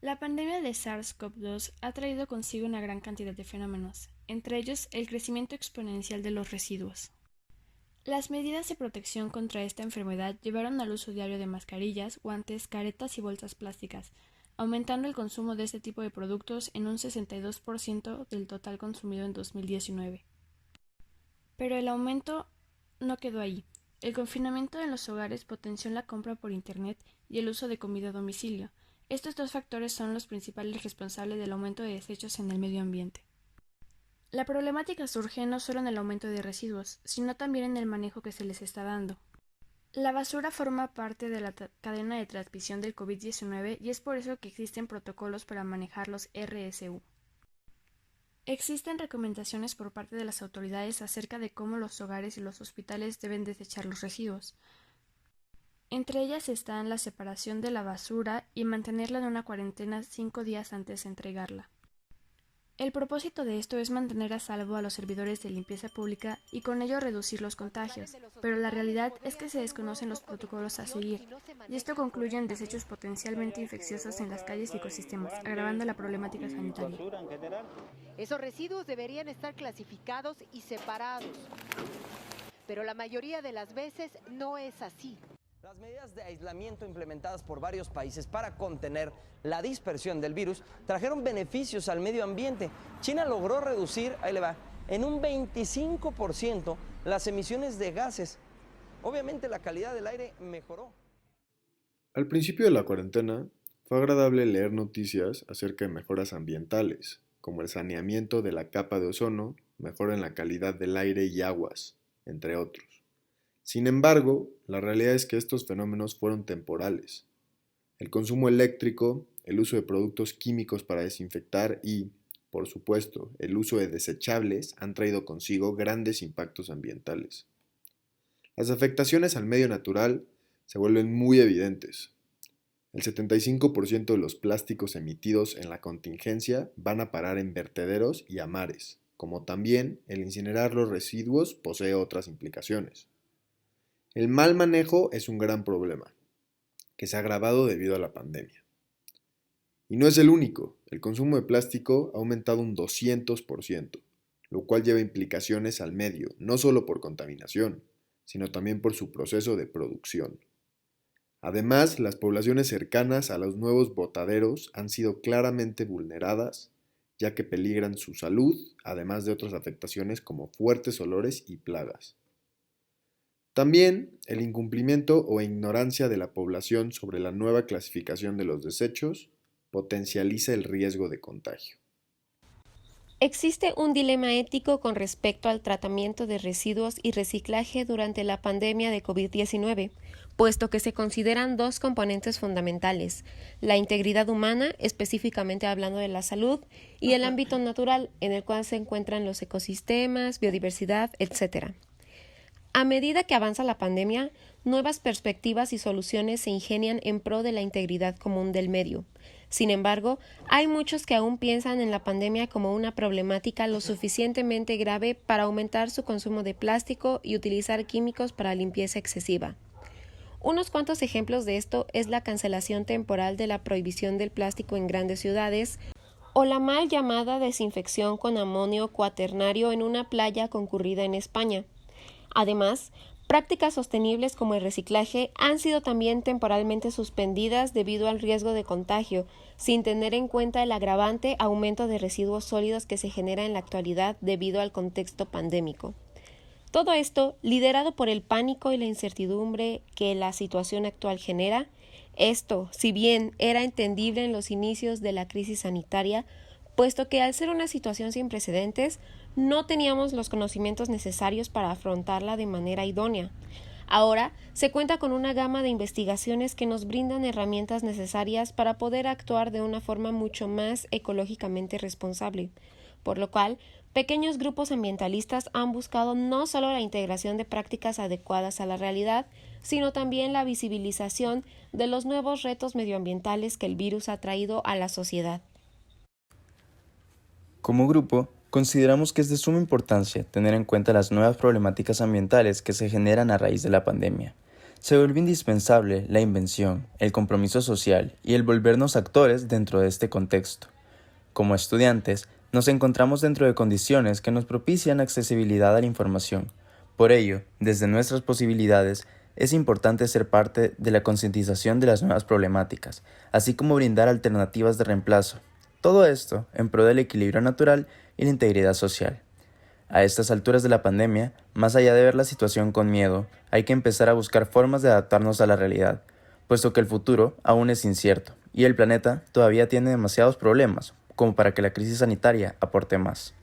La pandemia de SARS-CoV-2 ha traído consigo una gran cantidad de fenómenos, entre ellos el crecimiento exponencial de los residuos. Las medidas de protección contra esta enfermedad llevaron al uso diario de mascarillas, guantes, caretas y bolsas plásticas, aumentando el consumo de este tipo de productos en un 62% del total consumido en 2019. Pero el aumento no quedó ahí. El confinamiento en los hogares potenció la compra por Internet y el uso de comida a domicilio. Estos dos factores son los principales responsables del aumento de desechos en el medio ambiente. La problemática surge no solo en el aumento de residuos, sino también en el manejo que se les está dando. La basura forma parte de la cadena de transmisión del COVID-19 y es por eso que existen protocolos para manejar los RSU. Existen recomendaciones por parte de las autoridades acerca de cómo los hogares y los hospitales deben desechar los residuos. Entre ellas están la separación de la basura y mantenerla en una cuarentena 5 días antes de entregarla. El propósito de esto es mantener a salvo a los servidores de limpieza pública y con ello reducir los contagios, pero la realidad es que se desconocen los protocolos a seguir, y esto concluye en desechos potencialmente infecciosos en las calles y ecosistemas, agravando la problemática sanitaria. Esos residuos deberían estar clasificados y separados, pero la mayoría de las veces no es así. Las medidas de aislamiento implementadas por varios países para contener la dispersión del virus trajeron beneficios al medio ambiente. China logró reducir, ahí le va, en un 25% las emisiones de gases. Obviamente la calidad del aire mejoró. Al principio de la cuarentena, fue agradable leer noticias acerca de mejoras ambientales, como el saneamiento de la capa de ozono, mejora en la calidad del aire y aguas, entre otros. Sin embargo, la realidad es que estos fenómenos fueron temporales. El consumo eléctrico, el uso de productos químicos para desinfectar y, por supuesto, el uso de desechables han traído consigo grandes impactos ambientales. Las afectaciones al medio natural se vuelven muy evidentes. El 75% de los plásticos emitidos en la contingencia van a parar en vertederos y a mares, como también el incinerar los residuos posee otras implicaciones. El mal manejo es un gran problema, que se ha agravado debido a la pandemia. Y no es el único, el consumo de plástico ha aumentado un 200%, lo cual lleva implicaciones al medio, no solo por contaminación, sino también por su proceso de producción. Además, las poblaciones cercanas a los nuevos botaderos han sido claramente vulneradas, ya que peligran su salud, además de otras afectaciones como fuertes olores y plagas. También el incumplimiento o ignorancia de la población sobre la nueva clasificación de los desechos potencializa el riesgo de contagio. Existe un dilema ético con respecto al tratamiento de residuos y reciclaje durante la pandemia de COVID-19, puesto que se consideran dos componentes fundamentales: la integridad humana, específicamente hablando de la salud, y el ámbito natural, en el cual se encuentran los ecosistemas, biodiversidad, etc. A medida que avanza la pandemia, nuevas perspectivas y soluciones se ingenian en pro de la integridad común del medio. Sin embargo, hay muchos que aún piensan en la pandemia como una problemática lo suficientemente grave para aumentar su consumo de plástico y utilizar químicos para limpieza excesiva. Unos cuantos ejemplos de esto es la cancelación temporal de la prohibición del plástico en grandes ciudades o la mal llamada desinfección con amonio cuaternario en una playa concurrida en España. Además, prácticas sostenibles como el reciclaje han sido también temporalmente suspendidas debido al riesgo de contagio, sin tener en cuenta el agravante aumento de residuos sólidos que se genera en la actualidad debido al contexto pandémico. Todo esto, liderado por el pánico y la incertidumbre que la situación actual genera. Esto, si bien era entendible en los inicios de la crisis sanitaria, puesto que al ser una situación sin precedentes, no teníamos los conocimientos necesarios para afrontarla de manera idónea. Ahora se cuenta con una gama de investigaciones que nos brindan herramientas necesarias para poder actuar de una forma mucho más ecológicamente responsable, por lo cual pequeños grupos ambientalistas han buscado no solo la integración de prácticas adecuadas a la realidad, sino también la visibilización de los nuevos retos medioambientales que el virus ha traído a la sociedad. Como grupo, consideramos que es de suma importancia tener en cuenta las nuevas problemáticas ambientales que se generan a raíz de la pandemia, se vuelve indispensable la invención, el compromiso social y el volvernos actores dentro de este contexto. Como estudiantes, nos encontramos dentro de condiciones que nos propician accesibilidad a la información. Por ello, desde nuestras posibilidades, es importante ser parte de la concientización de las nuevas problemáticas, así como brindar alternativas de reemplazo. Todo esto en pro del equilibrio natural y la integridad social. A estas alturas de la pandemia, más allá de ver la situación con miedo, hay que empezar a buscar formas de adaptarnos a la realidad, puesto que el futuro aún es incierto y el planeta todavía tiene demasiados problemas como para que la crisis sanitaria aporte más.